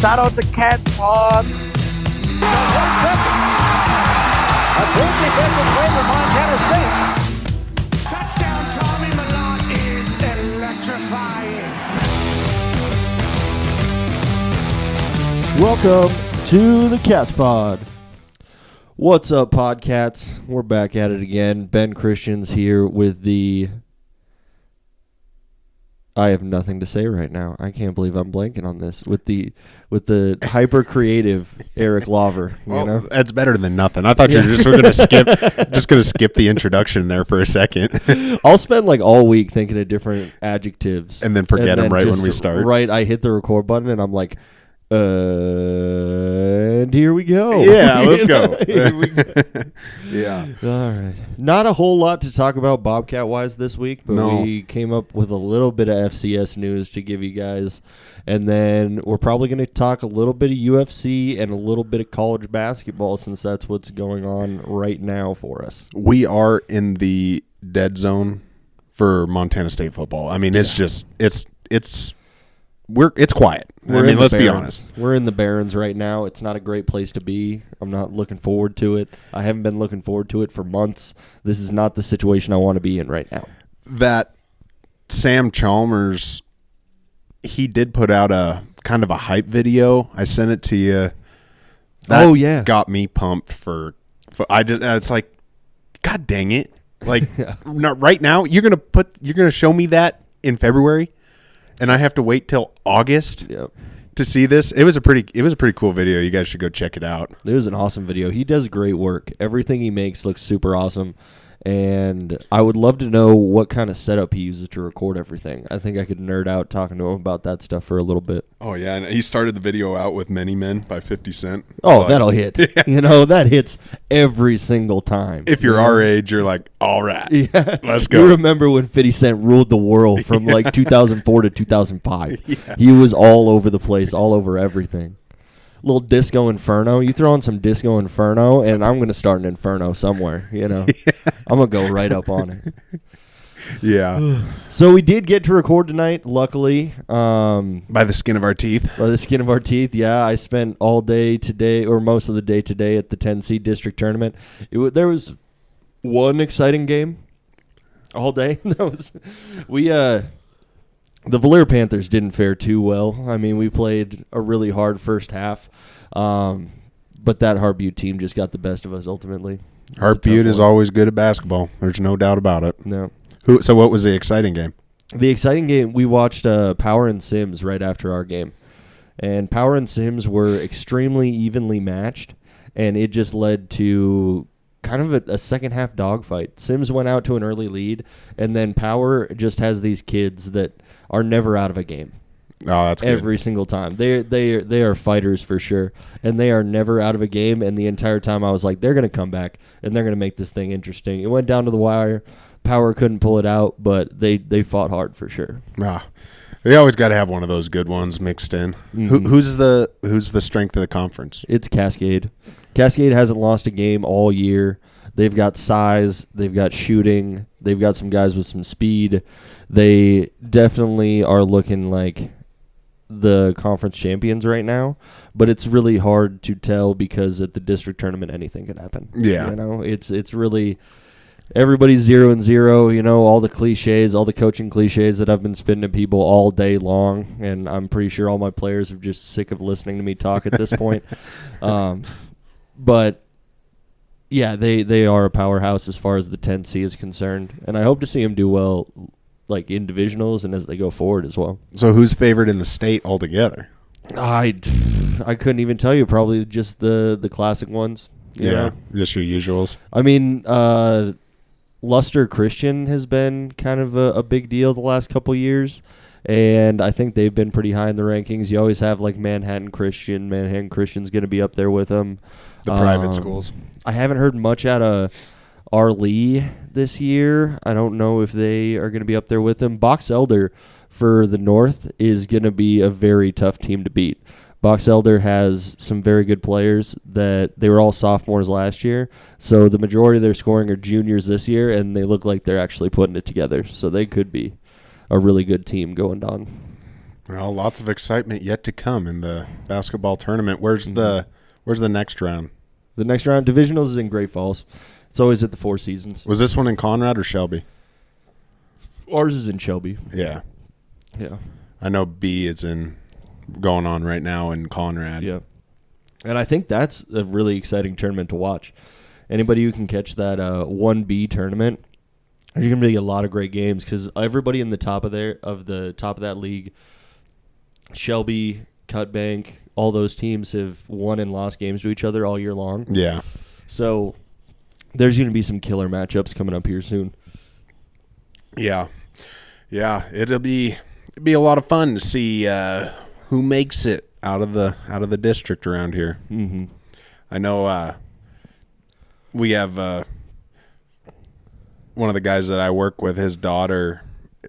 Shout out to Cats Pod. 1 second. A good defensive play for Montana State. Touchdown, Tommy Milan is electrifying. Welcome to the Cats Pod. What's up, Podcats? We're back at it again. Ben Christian's here with the... I have nothing to say right now. I can't believe I'm blanking on this. With the hyper creative Eric Lauver. You know? That's better than nothing. I thought you were just gonna skip the introduction there for a second. I'll spend like all week thinking of different adjectives And then forget them right when we start. Right, I hit the record button and I'm like, and here we go. Yeah, let's go. Here we go. Yeah. All right. Not a whole lot to talk about Bobcat-wise this week, but we came up with a little bit of FCS news to give you guys. And then we're probably going to talk a little bit of UFC and a little bit of college basketball since that's what's going on right now for us. We are in the dead zone for Montana State football. I mean, it's just it's quiet. Let's be honest. We're in the Barrens right now. It's not a great place to be. I'm not looking forward to it. I haven't been looking forward to it for months. This is not the situation I want to be in right now. That Sam Chalmers, he did put out a kind of a hype video. I sent it to you. That got me pumped for it's like, God dang it. Like right now, you're gonna show me that in February? And I have to wait till August to see this. It was a pretty cool video. You guys should go check it out. It was an awesome video. He does great work. Everything he makes looks super awesome. And I would love to know what kind of setup he uses to record everything. I think I could nerd out talking to him about that stuff for a little bit. Oh, yeah. And he started the video out with Many Men by 50 Cent. Oh, that'll hit. Yeah. You know, that hits every single time. If you're our age, you're like, all right, let's go. You remember when 50 Cent ruled the world from like 2004 to 2005. Yeah. He was all over the place, all over everything. Little Disco Inferno. You throw in some Disco Inferno, and I'm going to start an Inferno somewhere, you know. Yeah. I'm going to go right up on it. Yeah. So we did get to record tonight, luckily. By the skin of our teeth. By the skin of our teeth, yeah. I spent all day today, or most of the day today, at the 10C district tournament. There was one exciting game all day. The Valier Panthers didn't fare too well. I mean, we played a really hard first half, but that Hart Butte team just got the best of us ultimately. Hart Butte is always good at basketball. There's no doubt about it. No. So what was the exciting game? The exciting game, we watched Power and Sims right after our game. And Power and Sims were extremely evenly matched, and it just led to kind of a second-half dogfight. Sims went out to an early lead, and then Power just has these kids that are never out of a game. Oh, that's good. Every single time. They are fighters for sure, and they are never out of a game, and the entire time I was like, they're going to come back, and they're going to make this thing interesting. It went down to the wire. Power couldn't pull it out, but they fought hard for sure. They always got to have one of those good ones mixed in. Mm-hmm. Who's the strength of the conference? It's Cascade. Cascade hasn't lost a game all year. They've got size. They've got shooting. They've got some guys with some speed. They definitely are looking like the conference champions right now, but it's really hard to tell because at the district tournament anything can happen. Yeah. You know, it's really everybody's 0-0, you know, all the cliches, all the coaching cliches that I've been spinning to people all day long, and I'm pretty sure all my players are just sick of listening to me talk at this point. But yeah, they are a powerhouse as far as the 10C is concerned, and I hope to see them do well, like in divisionals and as they go forward as well. So who's favored in the state altogether? I couldn't even tell you. Probably just the classic ones. You know? Just your usuals. I mean, Luster Christian has been kind of a big deal the last couple years, and I think they've been pretty high in the rankings. You always have like Manhattan Christian. Manhattan Christian's going to be up there with them. The private schools. I haven't heard much out of R. Lee this year. I don't know if they are going to be up there with them. Box Elder for the North is going to be a very tough team to beat. Box Elder has some very good players that they were all sophomores last year. So the majority of their scoring are juniors this year, and they look like they're actually putting it together. So they could be a really good team going down. Well, lots of excitement yet to come in the basketball tournament. Where's the next round? The next round, divisionals, is in Great Falls. It's always at the Four Seasons. Was this one in Conrad or Shelby? Ours is in Shelby. Yeah. Yeah. I know B is going on right now in Conrad. Yeah. And I think that's a really exciting tournament to watch. Anybody who can catch that 1B tournament, there's going to be a lot of great games because everybody in the top of that league, Shelby, Cutbank, all those teams have won and lost games to each other all year long. Yeah. So there's going to be some killer matchups coming up here soon. Yeah. Yeah, it'll be a lot of fun to see who makes it out of the district around here. Mm-hmm. I know we have one of the guys that I work with. His daughter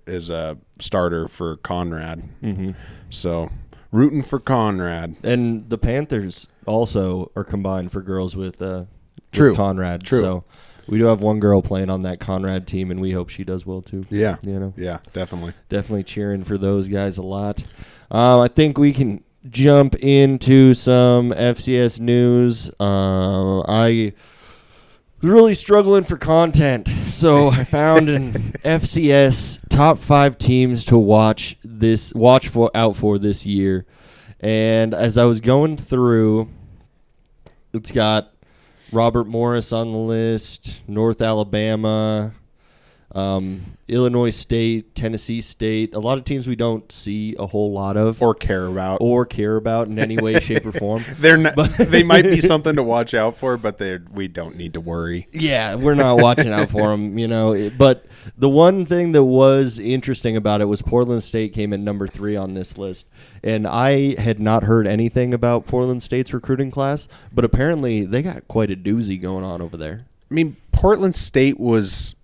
is a starter for Conrad, so rooting for Conrad. And the Panthers also are combined for girls with True. Conrad. True. So we do have one girl playing on that Conrad team, and we hope she does well too. Yeah, Yeah, definitely cheering for those guys a lot. I think we can jump into some FCS news. I was really struggling for content, so I found an FCS top 5 teams to watch out for this year. And as I was going through, it's got Robert Morris on the list, North Alabama, Illinois State, Tennessee State, a lot of teams we don't see a whole lot of or care about in any way, shape, or form. They're not, they might be something to watch out for, but we don't need to worry. Yeah, we're not watching out for them, But the one thing that was interesting about it was Portland State came in number 3 on this list, and I had not heard anything about Portland State's recruiting class, but apparently they got quite a doozy going on over there. I mean, Portland State was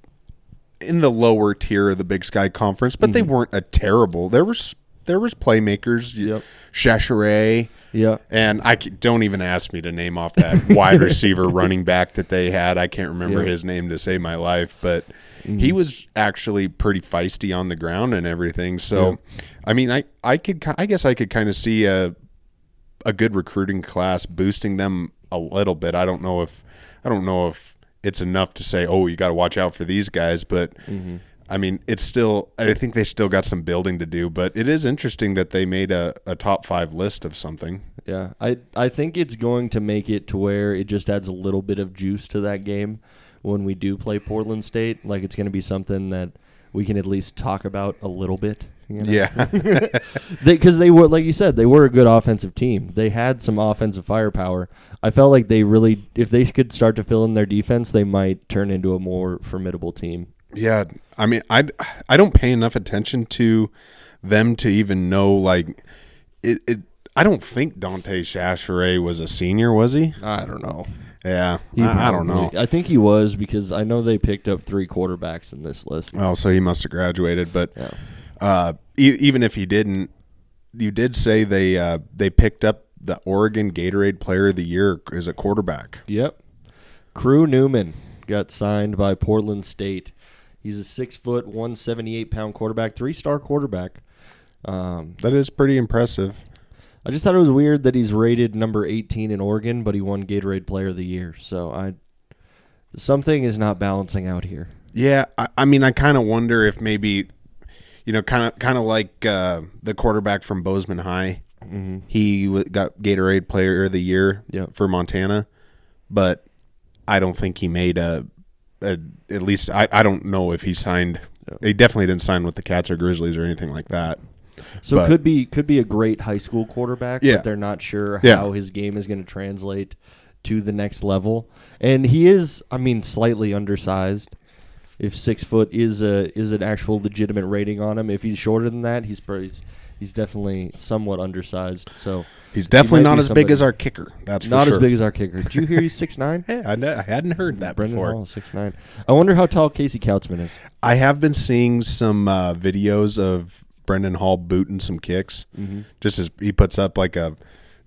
in the lower tier of the Big Sky Conference, but they weren't a terrible. There was playmakers, Yep. Chachere, Yeah, and don't even ask me to name off that wide receiver running back that they had. I can't remember his name to save my life, but he was actually pretty feisty on the ground and everything. So, I mean, I guess I could kind of see a good recruiting class boosting them a little bit. I don't know if it's enough to say, oh, you got to watch out for these guys, but I mean, I think they still got some building to do, but it is interesting that they made a top 5 list of something. Yeah, I think it's going to make it to where it just adds a little bit of juice to that game when we do play Portland State. Like, it's going to be something that we can at least talk about a little bit. Yeah. Because they were, like you said, they were a good offensive team. They had some offensive firepower. I felt like they really, if they could start to fill in their defense, they might turn into a more formidable team. Yeah, I mean, I don't pay enough attention to them to even know, like, it. I don't think Dante Chachere was a senior, was he? I don't know. Yeah, I don't know. I think he was, because I know they picked up 3 quarterbacks in this list. Oh, so he must have graduated. But even if he didn't, you did say they picked up the Oregon Gatorade Player of the Year as a quarterback. Yep. Crew Newman got signed by Portland State. He's a 6', 178-pound quarterback, 3-star quarterback. That is pretty impressive. I just thought it was weird that he's rated number 18 in Oregon, but he won Gatorade Player of the Year. So something is not balancing out here. Yeah, I mean, I kind of wonder if maybe, kind of like the quarterback from Bozeman High. Mm-hmm. He got Gatorade Player of the Year for Montana, but I don't think he made at least I don't know if he signed. He definitely didn't sign with the Cats or Grizzlies or anything like that. So could be a great high school quarterback, but they're not sure how his game is going to translate to the next level. And he is, I mean, slightly undersized. If 6 foot is an actual legitimate rating on him, if he's shorter than that, he's definitely somewhat undersized. So he's definitely not as big as our kicker. That's for not sure. As big as our kicker. Did you hear he's 6'9"? Yeah, I hadn't heard that Brendan before. Hall, 6'9". I wonder how tall Casey Kautzman is. I have been seeing some videos of Brendan Hall booting some kicks. Mm-hmm. Just as he puts up like a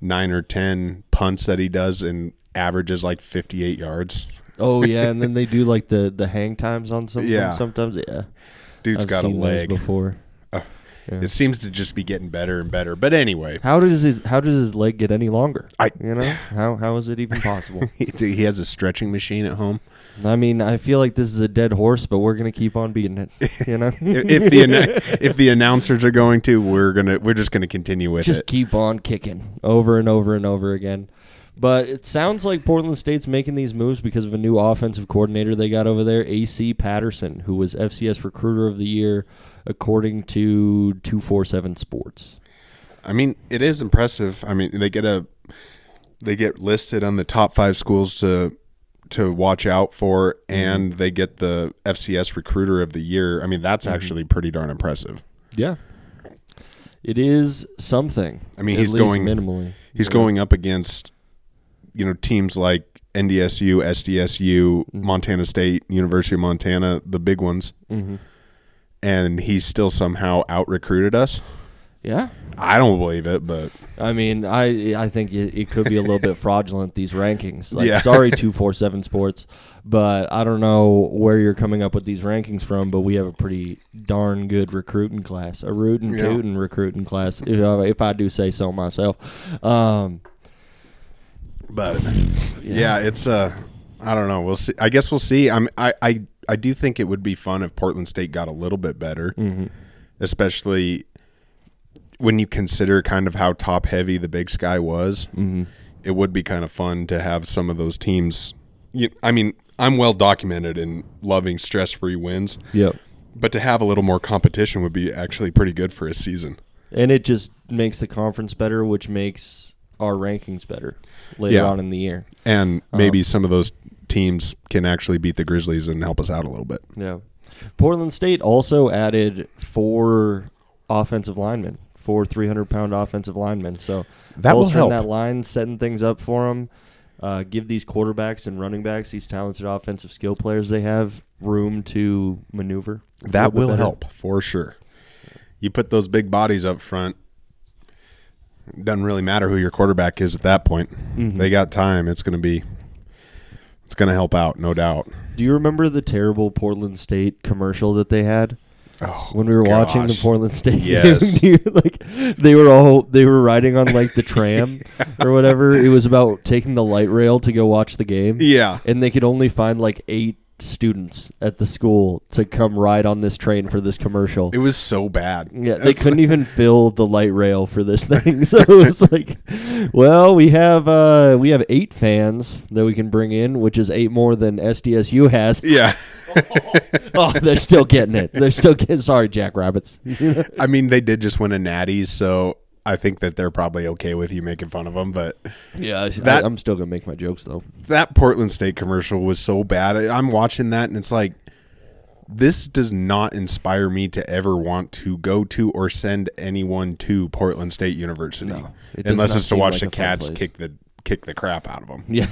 9 or 10 punts that he does and averages like 58 yards. Oh yeah, and then they do like the hang times on some sometimes. Yeah, dude's I've got a seen leg those before. Yeah. It seems to just be getting better and better. But anyway, How does his leg get any longer? I- How is it even possible? he has a stretching machine at home. I mean, I feel like this is a dead horse, but we're gonna keep on beating it. You know, if the announcers are going to, we're just gonna continue with just it. keep on kicking over and over and over again. But it sounds like Portland State's making these moves because of a new offensive coordinator they got over there, AC Patterson, who was FCS Recruiter of the Year, according to 247 Sports. I mean, it is impressive. I mean, they get listed on the top 5 schools to watch out for, and they get the FCS Recruiter of the Year. I mean, that's actually pretty darn impressive. Yeah, it is something. I mean, at he's least going minimally. He's going up against, teams like NDSU, SDSU, Montana State, University of Montana, the big ones, and he still somehow out recruited us. Yeah. I don't believe it, but I mean, I think it could be a little bit fraudulent, these rankings. Like, Yeah. sorry, 247 Sports, but I don't know where you're coming up with these rankings from, but we have a pretty darn good recruiting class, a rootin' tootin' recruiting class, if I do say so myself. But yeah, it's I don't know. We'll see. I guess we'll see. I do think it would be fun if Portland State got a little bit better, especially when you consider kind of how top heavy the Big Sky was. It would be kind of fun to have some of those teams. I mean, I'm well documented in loving stress-free wins. Yep. But to have a little more competition would be actually pretty good for a season. And it just makes the conference better, which makes our rankings better later on in the year. And maybe some of those teams can actually beat the Grizzlies and help us out a little bit. Yeah. Portland State also added 4 offensive linemen, 4 300-pound offensive linemen. So that will bolstering help. that line, setting things up for them. Give these quarterbacks and running backs, these talented offensive skill players they have, room to maneuver. That will help for sure. You put those big bodies up front. It doesn't really matter who your quarterback is at that point. They got time. It's going to help out, no doubt. Do you remember the terrible Portland State commercial that they had? Oh, When we were watching the Portland State Yes. game, like they were riding on like the tram or whatever. It was about taking the light rail to go watch the game. Yeah. And they could only find like 8 students at the school to come ride on this train for this commercial. It was so bad. Yeah, they couldn't even fill the light rail for this thing. So it was like, well, we have 8 fans that we can bring in, which is 8 more than SDSU has. Yeah. Oh, they're still getting it. They're still getting. Sorry, Jackrabbits. I mean, they did just win a Natty, so I think that they're probably okay with you making fun of them. But Yeah, I'm still gonna make my jokes though. that Portland State commercial was so bad. I'm watching that, and it's like, this does not inspire me to ever want to go to or send anyone to Portland State University, it does unless not it's to seem watch like the a fun Cats place. kick the crap out of them. Yeah,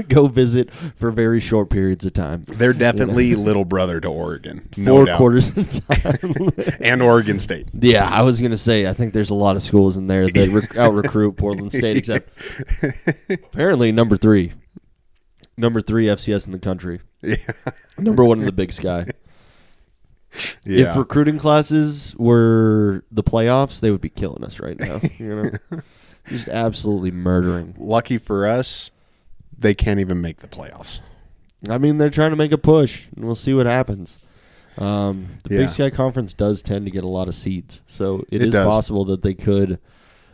go visit for very short periods of time. They're definitely little brother to Oregon, no 4 doubt. quarters of time. And Oregon State. Yeah, I was gonna say I think there's a lot of schools in there that out recruit Portland State, except apparently number 3 FCS in the country. Yeah. Number 1 in the Big Sky. Yeah. If recruiting classes were the playoffs, they would be killing us right now. Just absolutely murdering. Lucky for us, they can't even make the playoffs. I mean, they're trying to make a push, and we'll see what happens. The Big Sky Conference does tend to get a lot of seeds, so it is does. possible that they could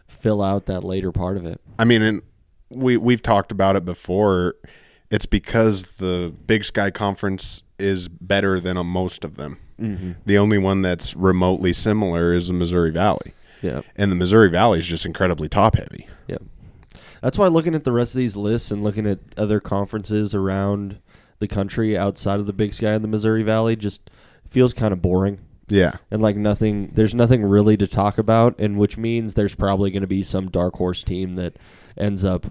fill out that later part of it. I mean, and we've talked about it before. It's because the Big Sky Conference is better than most of them. The only one that's remotely similar is the Missouri Valley. Yeah. And the Missouri Valley is just incredibly top-heavy. Yeah. That's why looking at the rest of these lists and looking at other conferences around the country outside of the Big Sky and the Missouri Valley just feels kind of boring. Yeah. And like there's nothing really to talk about, and which means there's probably going to be some dark horse team that ends up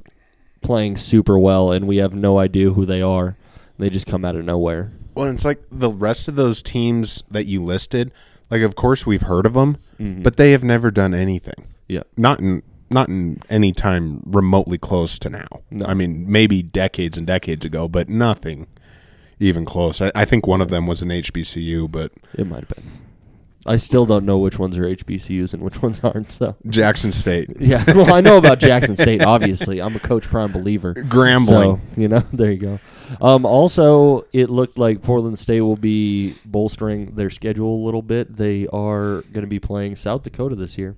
playing super well, and we have no idea who they are. They just come out of nowhere. Well, it's like the rest of those teams that you listed, like, of course we've heard of them, but they have never done anything. Yeah. Not in any time remotely close to now. No. I mean, maybe decades and decades ago, but nothing even close. I think one of them was an HBCU, but It might have been. I still don't know which ones are HBCUs and which ones aren't. So Jackson State. yeah, well, I know about Jackson State. Obviously, I'm a Coach Prime believer. Grambling. So, there you go. Also, it looked like Portland State will be bolstering their schedule a little bit. They are going to be playing South Dakota this year.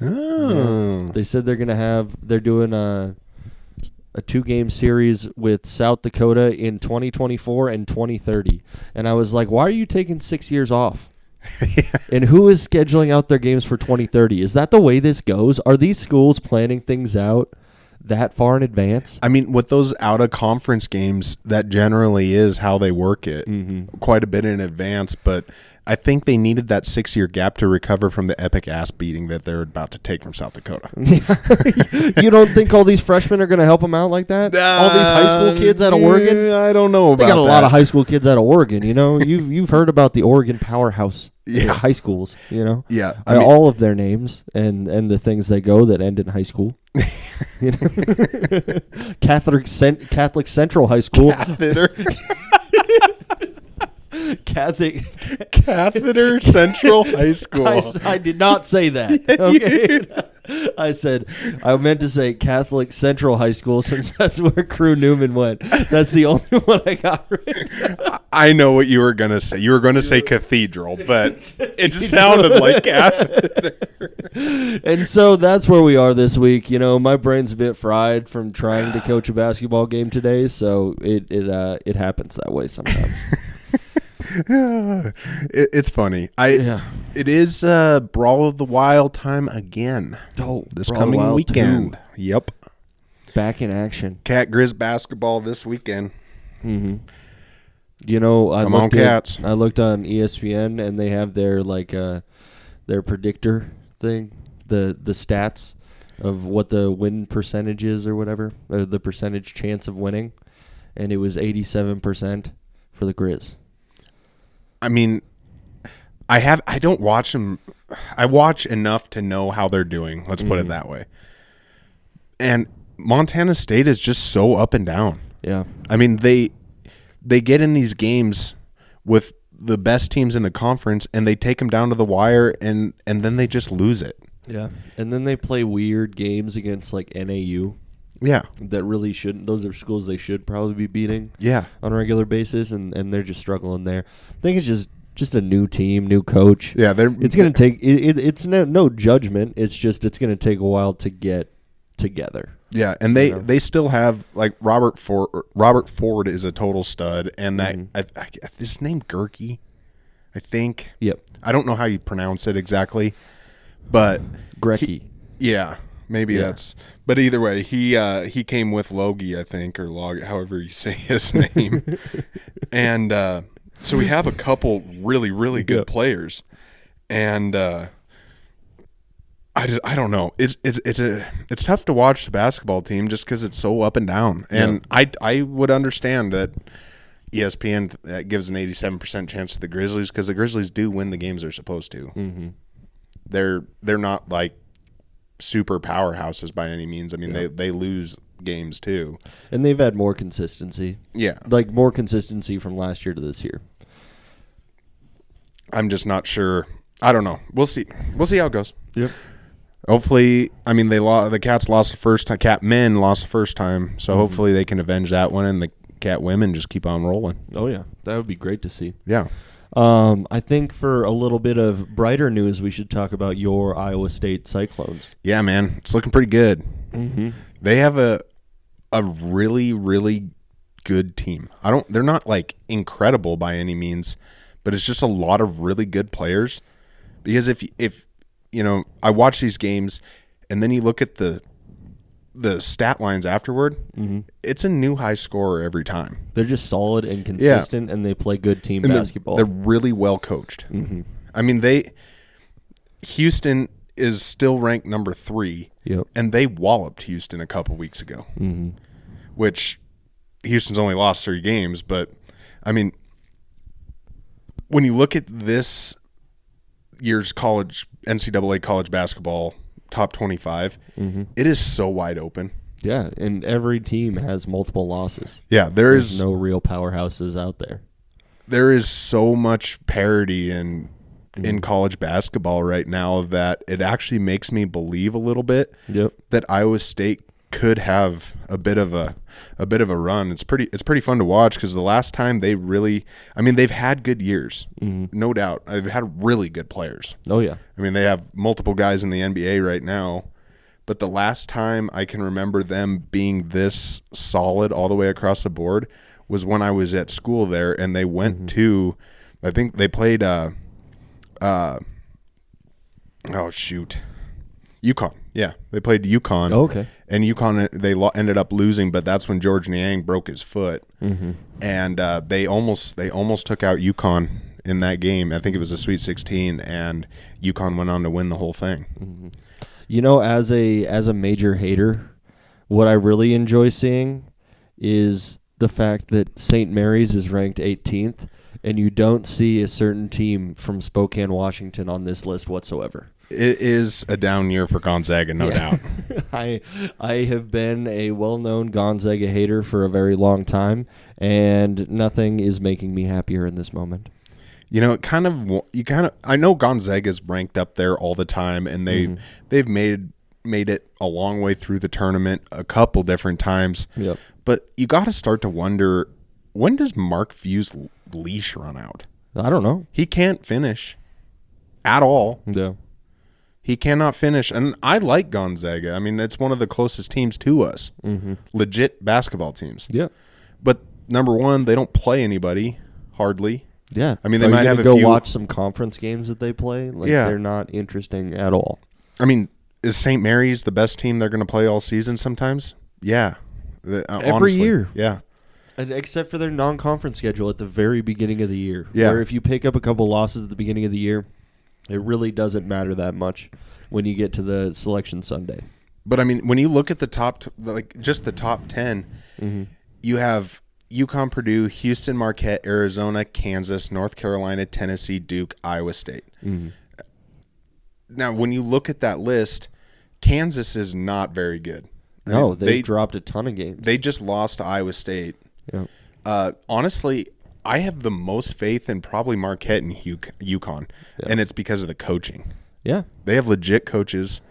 Oh. Yeah. They said they're doing a 2-game series with South Dakota in 2024 and 2030. And I was like, why are you taking 6 years off? And who is scheduling out their games for 2030? Is that the way this goes? Are these schools planning things out that far in advance? I mean, with those out-of-conference games, that generally is how they work it, quite a bit in advance. But I think they needed that 6-year gap to recover from the epic ass beating that they're about to take from South Dakota. You don't think all these freshmen are going to help them out like that? All these high school kids out of Oregon? I don't know about that. They got a lot of high school kids out of Oregon. You've heard about the Oregon powerhouse high schools. Yeah, all of their names and the things they go that end in high school. Catholic Central High School. Catheter Central High School. I did not say that. Okay. I meant to say Catholic Central High School since that's where Crew Newman went. That's the only one I got right. I know what you were going to say. You were going to say cathedral, but it just sounded like catheter. And so that's where we are this week. My brain's a bit fried from trying to coach a basketball game today, so it happens that way sometimes. It's funny. It is Brawl of the Wild time again. Oh, this coming weekend. 2. Yep. Back in action. Cat Grizz basketball this weekend. Mm-hmm. I looked on ESPN and they have their their predictor thing, the stats of what the win percentage is or whatever, or the percentage chance of winning, and it was 87% for the Grizz. I mean, I don't watch them. I watch enough to know how they're doing. Let's put it that way. And Montana State is just so up and down. Yeah. I mean, they get in these games with the best teams in the conference, and they take them down to the wire, and then they just lose it. Yeah. And then they play weird games against NAU. Yeah. That really shouldn't. Those are schools they should probably be beating. Yeah. On a regular basis, and they're just struggling there. I think it's just a new team, new coach. Yeah. It's going to take. It's no judgment. It's going to take a while to get together. Yeah, and they still have Robert Ford is a total stud, and that his name Gerke, I think. Yep. I don't know how you pronounce it exactly, but Grecki. Yeah, maybe that's. But either way, he came with Logie, I think, or Log, however you say his name, and so we have a couple really really good players, and. I don't know. It's tough to watch the basketball team just because it's so up and down. And I would understand that ESPN gives an 87% chance to the Grizzlies because the Grizzlies do win the games they're supposed to. Mm-hmm. They're not super powerhouses by any means. I mean they lose games too, and they've had more consistency. Yeah, more consistency from last year to this year. I'm just not sure. I don't know. We'll see how it goes. Yep. Hopefully, I mean the Cats lost the first time. Cat men lost the first time, so hopefully they can avenge that one, and the Cat women just keep on rolling. Oh yeah, that would be great to see. Yeah. I think for a little bit of brighter news, we should talk about your Iowa State Cyclones. Yeah, man, it's looking pretty good. Mm-hmm. They have a really really good team. They're not incredible by any means, but it's just a lot of really good players. Because if I watch these games, and then you look at the stat lines afterward, it's a new high scorer every time. They're just solid and consistent, and they play good team basketball. They're really well coached. Mm-hmm. I mean, Houston is still ranked number 3, and they walloped Houston a couple weeks ago, which Houston's only lost 3 games. But, I mean, when you look at this year's NCAA college basketball top 25, it is so wide open. Yeah, and every team has multiple losses. Yeah, There's no real powerhouses out there. There is so much parity and in college basketball right now that it actually makes me believe a little bit that Iowa State could have a bit of a run. It's pretty fun to watch because the last time they really, I mean, they've had good years, no doubt. They've had really good players. Oh yeah. I mean, they have multiple guys in the NBA right now, but the last time I can remember them being this solid all the way across the board was when I was at school there, and they went to, I think they played UConn. Yeah, they played UConn. Oh, okay. And UConn, they ended up losing, but that's when George Niang broke his foot, and they almost took out UConn in that game. I think it was a Sweet 16, and UConn went on to win the whole thing. You know, as a major hater, what I really enjoy seeing is the fact that St. Mary's is ranked 18th, and you don't see a certain team from Spokane, Washington on this list whatsoever. It is a down year for Gonzaga, no doubt. I have been a well-known Gonzaga hater for a very long time, and nothing is making me happier in this moment. You know, I know Gonzaga's ranked up there all the time, and they've made it a long way through the tournament a couple different times. Yep. But you got to start to wonder, when does Mark Few's leash run out? I don't know. He can't finish at all. Yeah. He cannot finish. And I like Gonzaga. I mean, it's one of the closest teams to us. Legit basketball teams. Yeah. But number one, they don't play anybody, hardly. Yeah. I mean, they might have a go few. watch some conference games that they play. They're not interesting at all. I mean, is St. Mary's the best team they're going to play all season sometimes? Yeah. Every year. Yeah. And except for their non-conference schedule at the very beginning of the year. Yeah. Where if you pick up a couple losses at the beginning of the year, it really doesn't matter that much when you get to the Selection Sunday. But, I mean, when you look at the top, just the top 10, you have UConn, Purdue, Houston, Marquette, Arizona, Kansas, North Carolina, Tennessee, Duke, Iowa State. Now, when you look at that list, Kansas is not very good. No, they've dropped a ton of games. They just lost to Iowa State. Yeah. Honestly, I have the most faith in probably Marquette and UConn, and it's because of the coaching. Yeah. They have legit coaches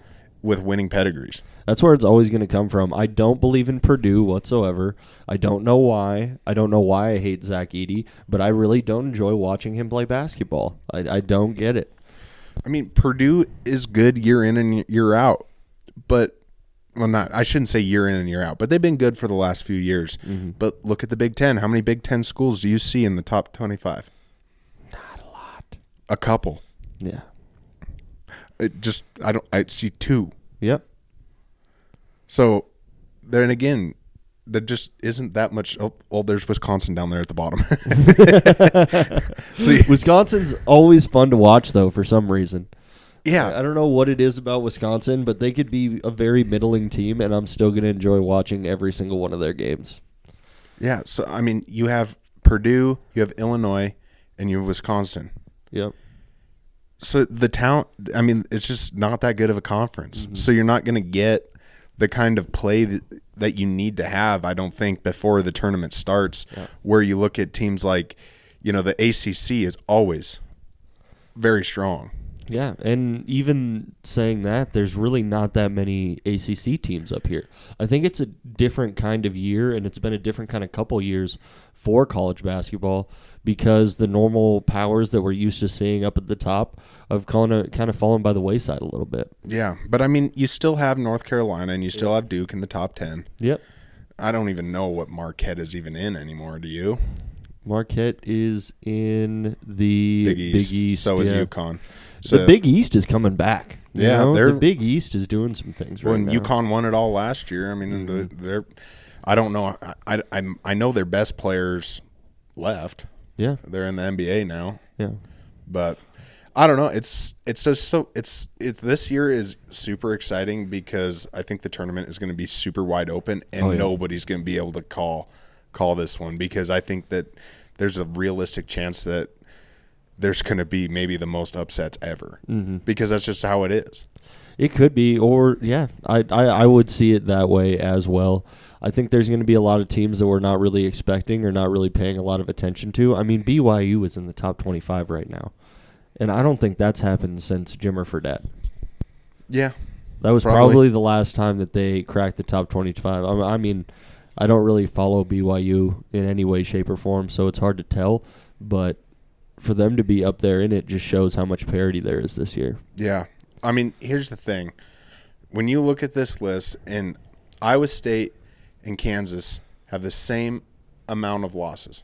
with winning pedigrees. That's where it's always going to come from. I don't believe in Purdue whatsoever. I don't know why. I don't know why I hate Zach Edey, but I really don't enjoy watching him play basketball. I don't get it. I mean, Purdue is good year in and year out, but I shouldn't say year in and year out, but they've been good for the last few years. But look at the Big Ten. How many Big Ten schools do you see in the top 25? Not a lot. A couple. Yeah. I see two. Yep. So, then again, there just isn't that much. Oh, there's Wisconsin down there at the bottom. See, Wisconsin's always fun to watch, though, for some reason. Yeah. I don't know what it is about Wisconsin, but they could be a very middling team, and I'm still going to enjoy watching every single one of their games. Yeah. So, I mean, you have Purdue, you have Illinois, and you have Wisconsin. Yep. So, the talent, I mean, it's just not that good of a conference. So, you're not going to get the kind of play that you need to have, I don't think, before the tournament starts, where you look at teams like, the ACC is always very strong. Yeah, and even saying that, there's really not that many ACC teams up here. I think it's a different kind of year, and it's been a different kind of couple years for college basketball because the normal powers that we're used to seeing up at the top have kind of fallen by the wayside a little bit. Yeah, but I mean, you still have North Carolina, and you still have Duke in the top 10. Yep. I don't even know what Marquette is even in anymore, do you? Marquette is in the Big East. So is UConn. So the Big East is coming back. The Big East is doing some things right now. When UConn won it all last year, I mean, they're I don't know. I know their best players left. Yeah, they're in the NBA now. Yeah, but I don't know. It's just so it's this year is super exciting because I think the tournament is going to be super wide open and nobody's going to be able to call this one because I think that there's a realistic chance that there's going to be maybe the most upsets ever because that's just how it is. It could be, or I would see it that way as well. I think there's going to be a lot of teams that we're not really expecting or not really paying a lot of attention to. I mean, BYU is in the top 25 right now. And I don't think that's happened since Jimmer Fredette. Yeah. That was probably the last time that they cracked the top 25. I mean, I don't really follow BYU in any way, shape, or form, so it's hard to tell. But for them to be up there in it just shows how much parity there is this year. Yeah. I mean, here's the thing. When you look at this list, and Iowa State and Kansas have the same amount of losses.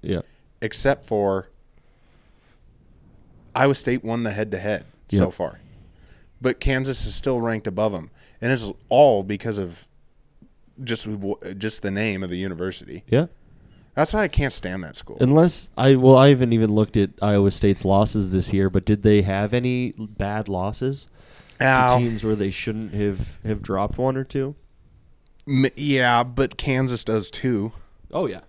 Yeah. Except for Iowa State won the head-to-head so far. But Kansas is still ranked above them. And it's all because of just the name of the university. Yeah. That's why I can't stand that school. I haven't even looked at Iowa State's losses this year, but did they have any bad losses to teams where they shouldn't have dropped one or two? Yeah, but Kansas does too. Oh yeah.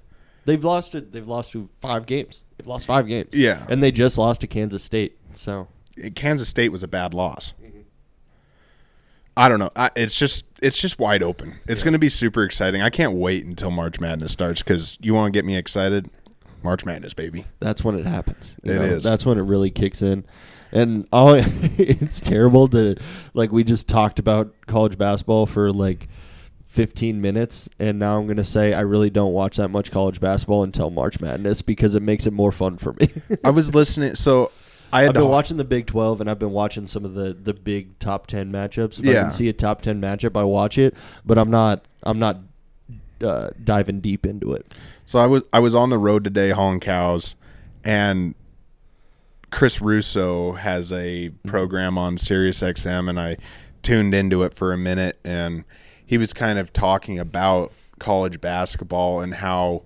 They've lost to 5 games. They've lost 5 games. Yeah. And they just lost to Kansas State. So Kansas State was a bad loss. I don't know. It's just wide open. It's going to be super exciting. I can't wait until March Madness starts because you want to get me excited. March Madness, baby. That's when it happens. It is. That's when it really kicks in. And it's terrible to, like, we just talked about college basketball for like 15 minutes, and now I'm going to say I really don't watch that much college basketball until March Madness because it makes it more fun for me. I was listening. So I've been watching the Big 12, and I've been watching some of the big top 10 matchups. If I can see a top 10 matchup, I watch it, but I'm not diving deep into it. So I was on the road today hauling cows, and Chris Russo has a program on Sirius XM, and I tuned into it for a minute, and he was kind of talking about college basketball and how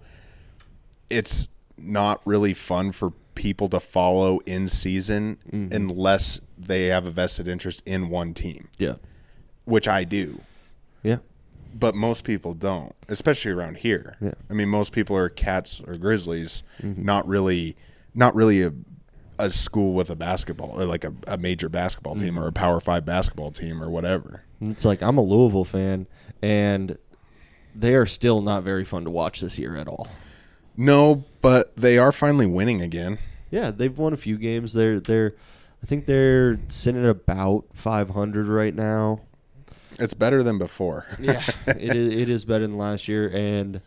it's not really fun for people to follow in season unless they have a vested interest in one team. Yeah. Which I do. Yeah. But most people don't, especially around here. Yeah. I mean, most people are Cats or Grizzlies, not really a school with a basketball or like a major basketball team or a Power 5 basketball team or whatever. It's like I'm a Louisville fan, and they are still not very fun to watch this year at all. No, but they are finally winning again. Yeah, they've won a few games. I think they're sitting at about 500 right now. It's better than before. Yeah, it is better than last year, and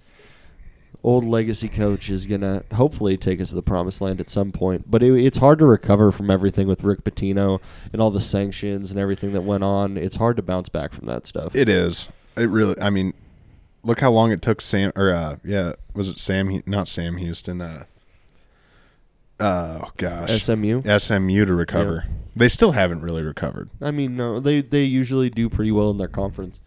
old legacy coach is gonna hopefully take us to the promised land at some point. But it's hard to recover from everything with Rick Pitino and all the sanctions and everything that went on. It's hard to bounce back from that stuff. It is. It really. I mean, look how long it took Sam. Or was it Sam? Not Sam Houston. Oh gosh, SMU to recover. Yeah. They still haven't really recovered. I mean, no, they usually do pretty well in their conference.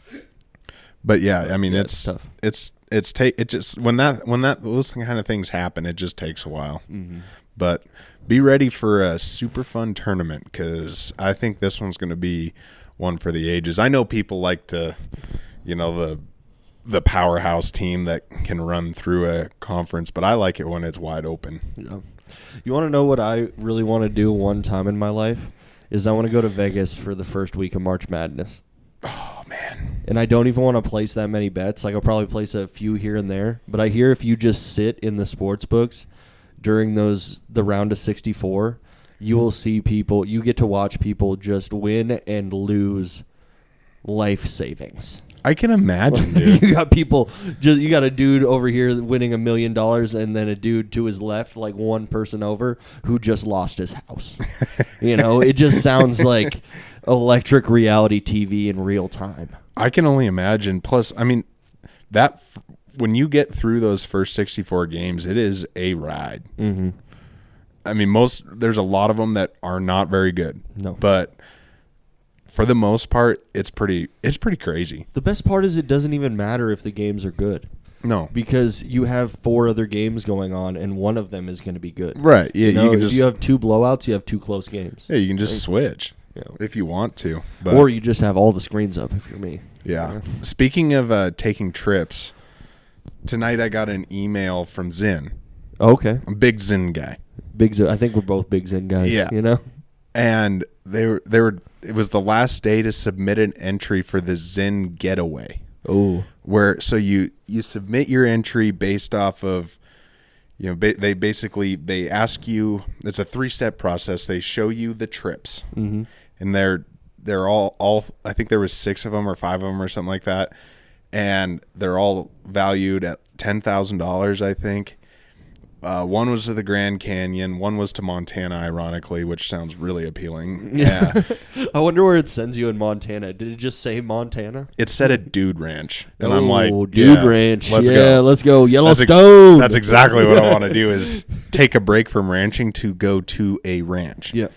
But yeah, I mean, it's tough. It just when those kind of things happen, it just takes a while. Mm-hmm. But be ready for a super fun tournament because I think this one's going to be one for the ages. I know people like to, the powerhouse team that can run through a conference, but I like it when it's wide open. Yeah. You want to know what I really want to do one time in my life? Is I want to go to Vegas for the first week of March Madness. Oh, man. And I don't even want to place that many bets. Like, I'll probably place a few here and there. But I hear if you just sit in the sports books during the round of 64, you will see people, you get to watch people just win and lose life savings. I can imagine, dude. You got a dude over here winning $1 million and then a dude to his left, like one person over, who just lost his house. It just sounds like electric reality TV in real time. I can only imagine. Plus, I mean, when you get through those first 64 games, it is a ride. Mm-hmm. I mean, there's a lot of them that are not very good. No. But for the most part, it's pretty crazy. The best part is it doesn't even matter if the games are good. No. Because you have 4 other games going on, and one of them is going to be good. Right. Yeah. If you have 2 blowouts, you have 2 close games. Yeah, you can just switch if you want to. But, or you just have all the screens up if you're me. Yeah. Speaking of taking trips, tonight I got an email from Zinn. Okay. I'm a big Zinn guy. I think we're both big Zinn guys. Yeah. And it was the last day to submit an entry for the Zinn Getaway. Oh. So you submit your entry based off of, they basically they ask you. It's a 3-step process. They show you the trips, and they're all. I think there was 6 of them or 5 of them or something like that, and they're all valued at $10,000. I think. One was to the Grand Canyon. One was to Montana, ironically, which sounds really appealing. Yeah. I wonder where it sends you in Montana. Did it just say Montana? It said a Dude Ranch. And I'm like, Dude Ranch. Let's go. Let's go. Yellowstone. That's exactly what I want to do is take a break from ranching to go to a ranch. Yeah.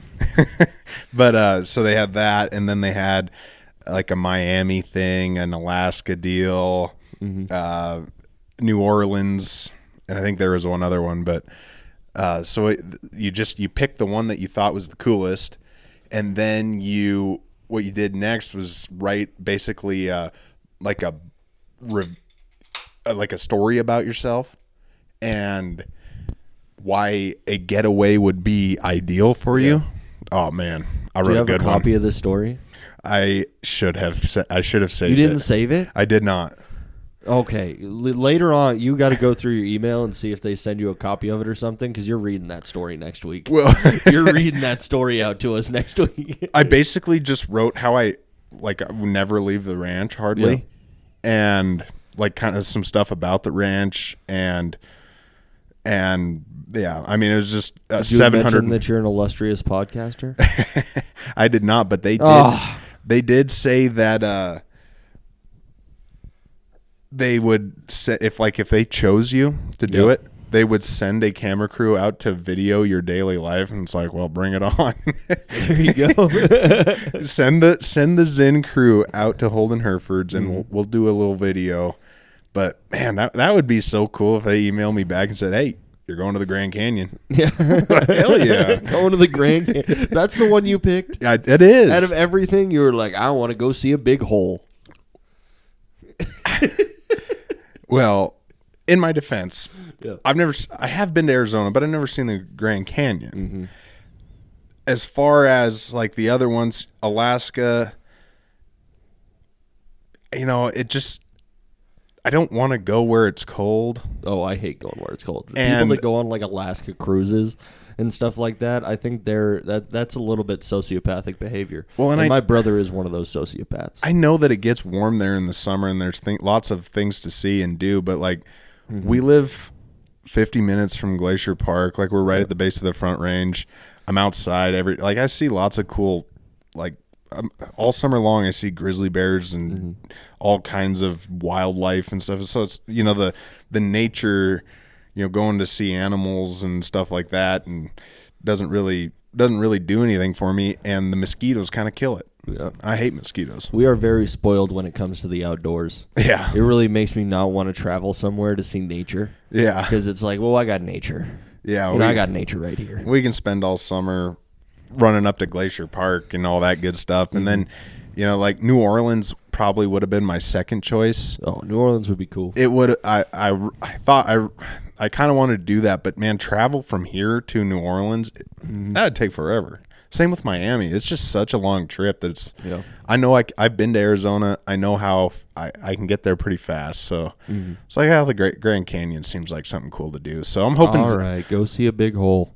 But so they had that, and then they had like a Miami thing, an Alaska deal, New Orleans, and I think there was one other one, but so you picked the one that you thought was the coolest, and then what you did next was write basically like a story about yourself and why a getaway would be ideal for you. Oh man, I wrote a good one. Do you have a copy of this story? I should have saved it. You didn't save it? I did not. Okay, later on, you got to go through your email and see if they send you a copy of it or something, because you're reading that story next week. Well, you're reading that story out to us next week. I basically just wrote how I would never leave the ranch hardly, and like kind of some stuff about the ranch and yeah, I mean it was just 700. That you're an illustrious podcaster. I did not, but they did. Oh. They did say that. They would if they chose you to do it, they would send a camera crew out to video your daily life, and it's like, well, bring it on. There you go. send the Zen crew out to Holden Herefords, and we'll do a little video. But man, that would be so cool if they emailed me back and said, hey, you're going to the Grand Canyon. Yeah. Hell yeah. Going to the Grand Canyon. That's the one you picked? Yeah, it is. Out of everything, you were like, I want to go see a big hole. Well, in my defense, I have been to Arizona, but I've never seen the Grand Canyon. As far as like the other ones, Alaska, it just, I don't want to go where it's cold. Oh, I hate going where it's cold. And people that go on like Alaska cruises and stuff like that, I think that's a little bit sociopathic behavior. Well, and my brother is one of those sociopaths. I know that it gets warm there in the summer, and there's lots of things to see and do, but like we live 50 minutes from Glacier Park. Like we're right at the base of the Front Range. I'm outside I see lots of cool, like all summer long I see grizzly bears and all kinds of wildlife and stuff. So it's the nature. Going to see animals and stuff like that, and doesn't really do anything for me. And the mosquitoes kind of kill it. Yeah. I hate mosquitoes. We are very spoiled when it comes to the outdoors. Yeah, it really makes me not want to travel somewhere to see nature. Yeah, because it's like, well, I got nature. Yeah, I got nature right here. We can spend all summer running up to Glacier Park and all that good stuff, and then. Like New Orleans probably would have been my second choice. Oh, New Orleans would be cool. It would. I thought I kind of wanted to do that, but man, travel from here to New Orleans, that'd take forever. Same with Miami. It's just such a long trip that it's. Yeah. I know I've been to Arizona. I know how I can get there pretty fast. So it's like the Great Grand Canyon seems like something cool to do. So I'm hoping. All right, go see a big hole.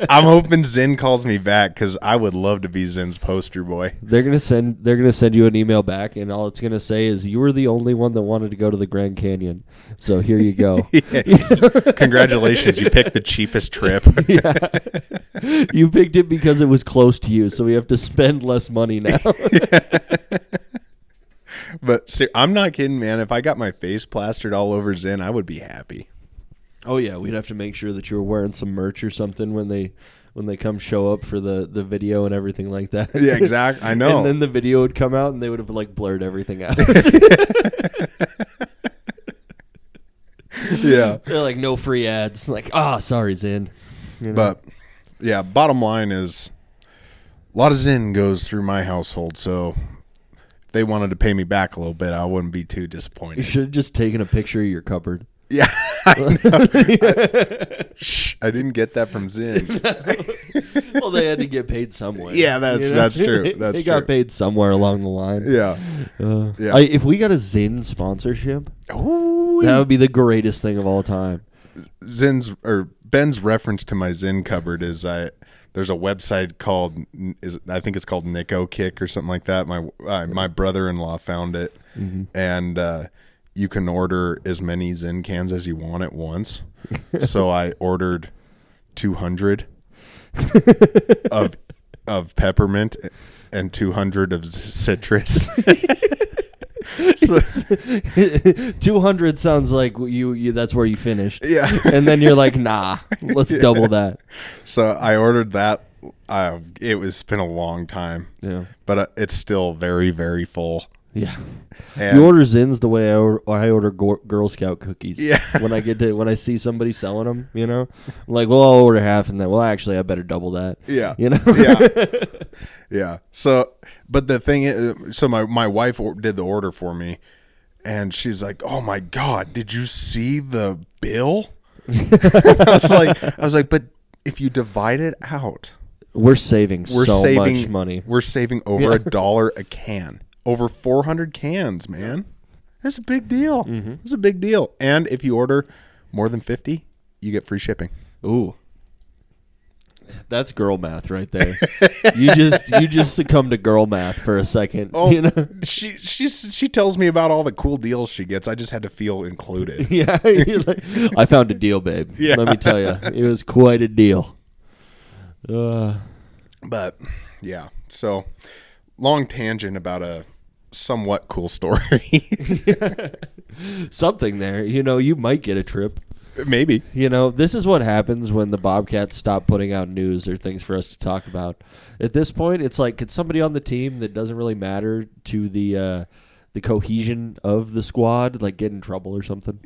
I'm hoping Zen calls me back because I would love to be Zen's poster boy. They're gonna send you an email back, and all it's gonna say is you were the only one that wanted to go to the Grand Canyon. So here you go. Congratulations, you picked the cheapest trip. You picked it because it was close to you, so we have to spend less money now. But see, I'm not kidding, man. If I got my face plastered all over Zen, I would be happy. Oh yeah, we'd have to make sure that you were wearing some merch or something when they come show up for the video and everything like that. Yeah, exactly. I know. And then the video would come out and they would have like blurred everything out. Yeah. They're like, no free ads. Like, sorry, Zen. But yeah, bottom line is a lot of Zen goes through my household, so if they wanted to pay me back a little bit, I wouldn't be too disappointed. You should have just taken a picture of your cupboard. Yeah. Shh, I didn't get that from Zen. Well, they had to get paid somewhere. Yeah, that's true. They got paid somewhere along the line. Yeah. If we got a Zen sponsorship, ooh, That would be the greatest thing of all time. Ben's reference to my Zen cupboard is there's a website called I think it's called Nico Kick or something like that. My brother-in-law found it, and you can order as many Zen cans as you want at once. So I ordered 200 of peppermint and 200 of citrus. So, 200 sounds like you that's where you finished. Yeah. And then you're like, nah, let's double that. So I ordered that. It's been a long time. Yeah. But it's still very, very full. Yeah. And you order Zins the way I order Girl Scout cookies. Yeah. When I see somebody selling them, I'm like, well, I'll order half and then, well, actually, I better double that. Yeah. Yeah. Yeah. So, but the thing is, so my wife did the order for me, and she's like, "Oh my God, did you see the bill?" I was like, but if you divide it out, we're saving much money. We're saving over $1 a can. Over 400 cans, man. That's a big deal. Mm-hmm. It's a big deal. And if you order more than 50, you get free shipping. Ooh. That's girl math right there. you just succumb to girl math for a second. Oh, she tells me about all the cool deals she gets. I just had to feel included. Yeah. Like, I found a deal, babe. Yeah. Let me tell you. It was quite a deal. But, yeah. So, long tangent about a somewhat cool story. Something there. You might get a trip. Maybe. This is what happens when the Bobcats stop putting out news or things for us to talk about. At this point, it's like, could somebody on the team that doesn't really matter to the cohesion of the squad, like, get in trouble or something?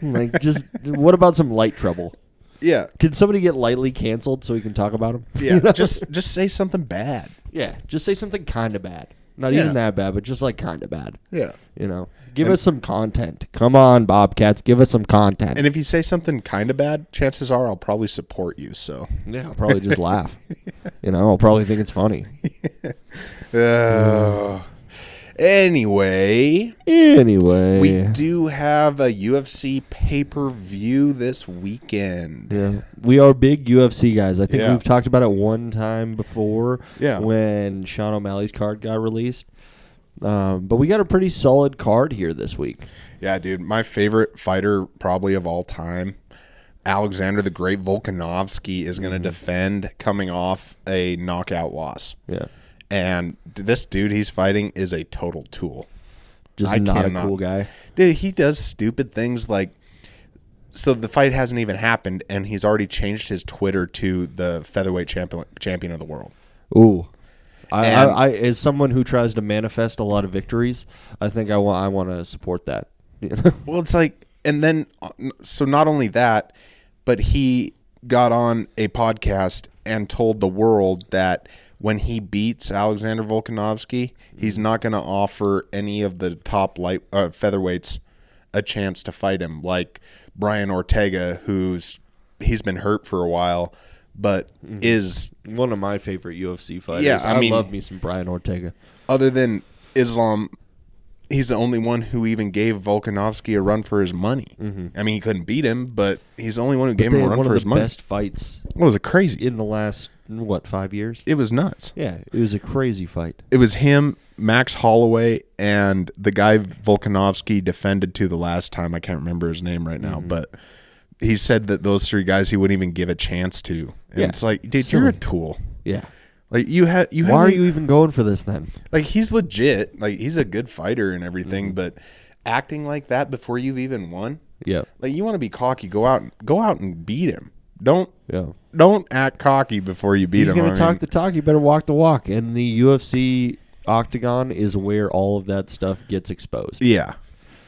Like, just, what about some light trouble? Yeah. Can somebody get lightly canceled so we can talk about them? Yeah. Just say something bad. Yeah. Just say something kind of bad. Not even that bad, but just like kind of bad. Yeah. Give us some content. Come on, Bobcats. Give us some content. And if you say something kind of bad, chances are I'll probably support you. So yeah, I'll probably just laugh. I'll probably think it's funny. Anyway, we do have a UFC pay-per-view this weekend. Yeah, we are big UFC guys. I think we've talked about it one time before. Yeah. When Sean O'Malley's card got released. But we got a pretty solid card here this week. Yeah, dude. My favorite fighter probably of all time, Alexander the Great Volkanovski, is going to defend coming off a knockout loss. Yeah. And this dude he's fighting is a total tool. Just not a cool guy. Dude, he does stupid things like, so the fight hasn't even happened, and he's already changed his Twitter to the featherweight champion of the world. Ooh. I as someone who tries to manifest a lot of victories, I think I want to support that. Well, it's like, and then, so not only that, but he got on a podcast and told the world that when he beats Alexander Volkanovski, he's not going to offer any of the top light featherweights a chance to fight him, like Brian Ortega, he's been hurt for a while, but is one of my favorite UFC fighters. Yeah, I mean, love me some Brian Ortega. Other than Islam, he's the only one who even gave Volkanovski a run for his money. I mean, he couldn't beat him, but he's the only one who gave him a run for his money. One of the best fights. What was it crazy in the last 5 years? It was nuts. Yeah, it was a crazy fight. It was him, Max Holloway, and the guy Volkanovski defended to the last time. I can't remember his name right now, but he said that those three guys he wouldn't even give a chance to. And it's like, dude, silly. You're a tool. Yeah. Like you had. Why are you even going for this then? Like he's legit. Like he's a good fighter and everything, but acting like that before you've even won. Yeah. Like you want to be cocky, go out and beat him. Don't act cocky before you beat him. He's going to talk the talk. You better walk the walk. And the UFC octagon is where all of that stuff gets exposed. Yeah.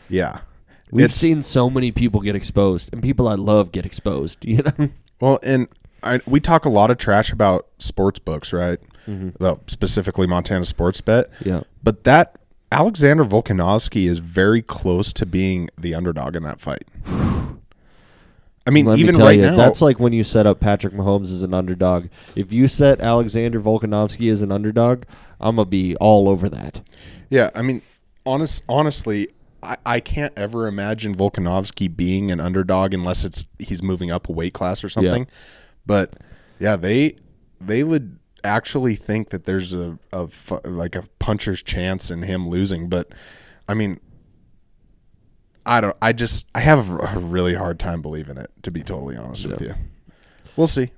Yeah. We've seen so many people get exposed, and people I love get exposed. Well, and we talk a lot of trash about sports books, right? Well, specifically Montana Sports Bet. Yeah. But that Alexander Volkanovski is very close to being the underdog in that fight. I mean, even right now, that's like when you set up Patrick Mahomes as an underdog. If you set Alexander Volkanovski as an underdog, I'm gonna be all over that. Yeah, I mean, honestly, I can't ever imagine Volkanovski being an underdog unless he's moving up a weight class or something. Yeah. But yeah, they would actually think that there's a puncher's chance in him losing. But I mean, I have a really hard time believing it, to be totally honest with you. We'll see.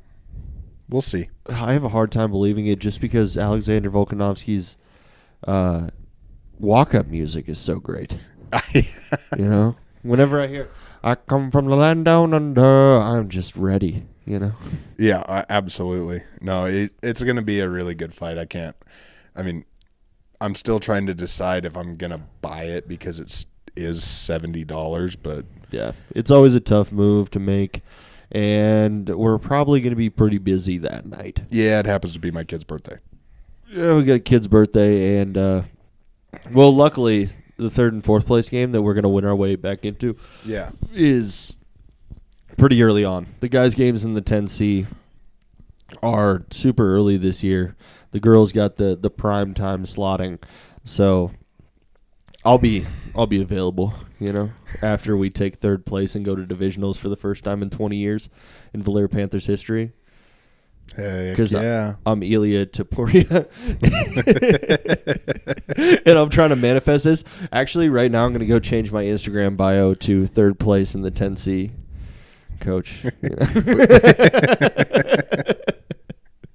I have a hard time believing it just because Alexander Volkanovski's walk-up music is so great. You know, whenever I hear "I come from the land down under," I'm just ready. You know. Yeah, absolutely. No, it's going to be a really good fight. I'm still trying to decide if I'm going to buy it because it is $70, but yeah, it's always a tough move to make, and we're probably going to be pretty busy that night. Yeah, it happens to be my kid's birthday. Yeah, we got a kid's birthday, and well, luckily, the third and fourth place game that we're going to win our way back into is pretty early on. The guys' games in the 10C are super early this year. The girls got the prime time slotting, so I'll be available, you know, after we take third place and go to divisionals for the first time in 20 years in Valera Panthers history. Because I'm Ilya Taporia, and I'm trying to manifest this. Actually, right now I'm going to go change my Instagram bio to third place in the 10C, coach.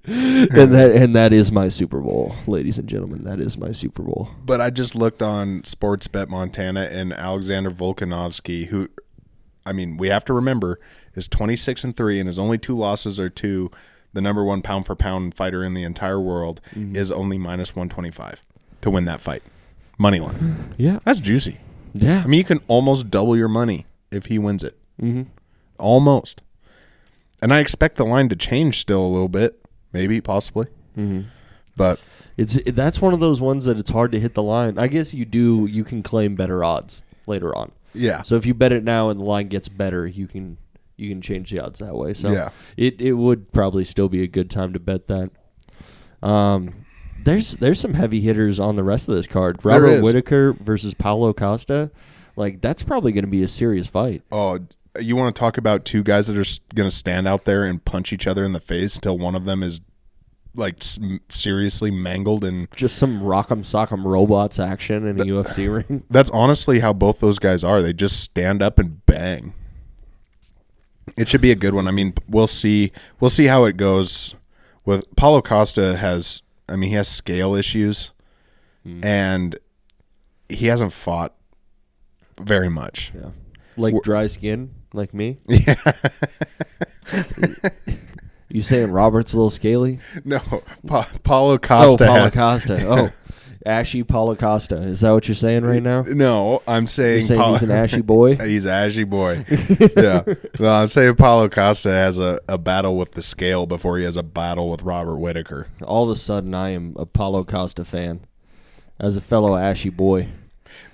and that is my Super Bowl, ladies and gentlemen. That is my Super Bowl. But I just looked on Sportsbet Montana, and Alexander Volkanovski, who, we have to remember, is 26-3, and his only two losses are to the number one pound for pound fighter in the entire world, is only -125 to win that fight. Money line. Yeah. That's juicy. Yeah. You can almost double your money if he wins it. Mm-hmm. Almost. And I expect the line to change still a little bit. Maybe, possibly. Mm-hmm. But that's one of those ones that it's hard to hit the line. I guess you can claim better odds later on. Yeah. So if you bet it now and the line gets better, you can change the odds that way. So yeah. It would probably still be a good time to bet that. There's some heavy hitters on the rest of this card. Robert Whitaker versus Paulo Costa. Like, that's probably going to be a serious fight. Oh, you want to talk about two guys that are going to stand out there and punch each other in the face until one of them is, like, seriously mangled and just some rock'em sock'em robots action in a UFC ring. That's honestly how both those guys are. They just stand up and bang. It should be a good one. We'll see how it goes. With Paulo Costa he has scale issues, and he hasn't fought very much. Yeah. Like dry skin, like me? Yeah. You saying Robert's a little scaly? No, Paulo Costa. Oh, Paulo Costa. Oh, ashy Paulo Costa. Is that what you're saying right now? No, I'm saying, he's an ashy boy? He's an ashy boy. Yeah. No, I'm saying Paulo Costa has a battle with the scale before he has a battle with Robert Whitaker. All of a sudden, I am a Paulo Costa fan. As a fellow ashy boy,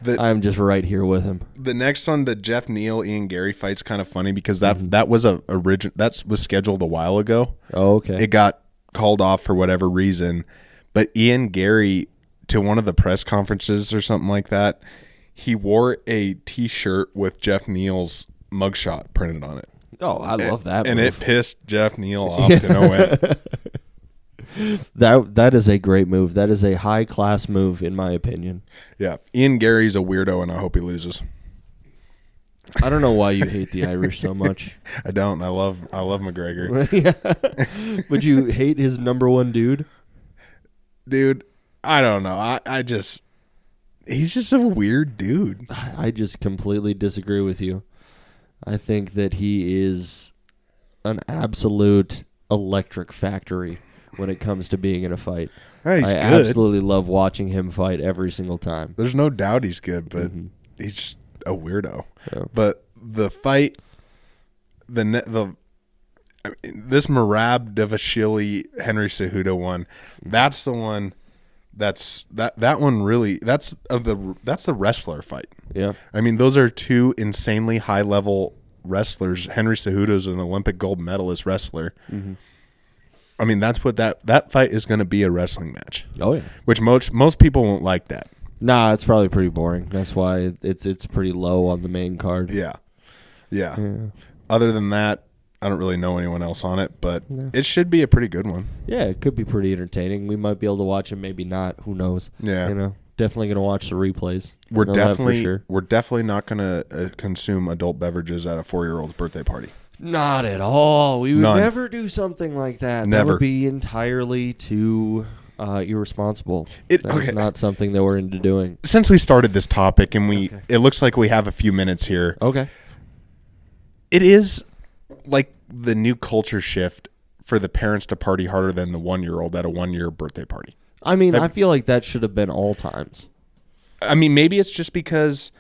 I'm just right here with him. The next one, the Jeff Neal Ian Gary fight's kind of funny because that was was scheduled a while ago. Oh, okay. It got called off for whatever reason, but Ian Gary, to one of the press conferences or something like that, he wore a T-shirt with Jeff Neal's mugshot printed on it. Oh, I love that. And move. it pissed Jeff Neal off to no end. That is a great move. That is a high class move, in my opinion. Yeah, Ian Gary's a weirdo, and I hope he loses. I don't know why you hate the Irish so much. I don't. I love McGregor. Yeah. Would you hate his number one dude? Dude, I don't know. He's just a weird dude. I just completely disagree with you. I think that he is an absolute electric factory when it comes to being in a fight. Oh, he's I good. absolutely love watching him fight every single time. There's no doubt he's good, but he's just a weirdo. Yeah. But the fight, this Merab Devashili Henry Cejudo one, that's the one. That one really that's the wrestler fight. Yeah. Those are two insanely high level wrestlers. Henry Cejudo's an Olympic gold medalist wrestler. Mm-hmm. That's what that fight is going to be, a wrestling match. Oh yeah. Which most people won't like that. Nah, it's probably pretty boring. That's why it's pretty low on the main card. Yeah. Other than that, I don't really know anyone else on it, but it should be a pretty good one. Yeah, it could be pretty entertaining. We might be able to watch it, maybe not. Who knows? Yeah. Definitely going to watch the replays. We're Know that for definitely sure. we're definitely not going to consume adult beverages at a 4-year-old's birthday party. Not at all. We would None. never do something like that. That Never. would be entirely too irresponsible. That's not something that we're into doing. Since we started this topic and it looks like we have a few minutes here. Okay. It is like the new culture shift for the parents to party harder than the 1-year-old at a 1-year birthday party. I mean, I feel like that should have been all times. I mean, maybe it's just because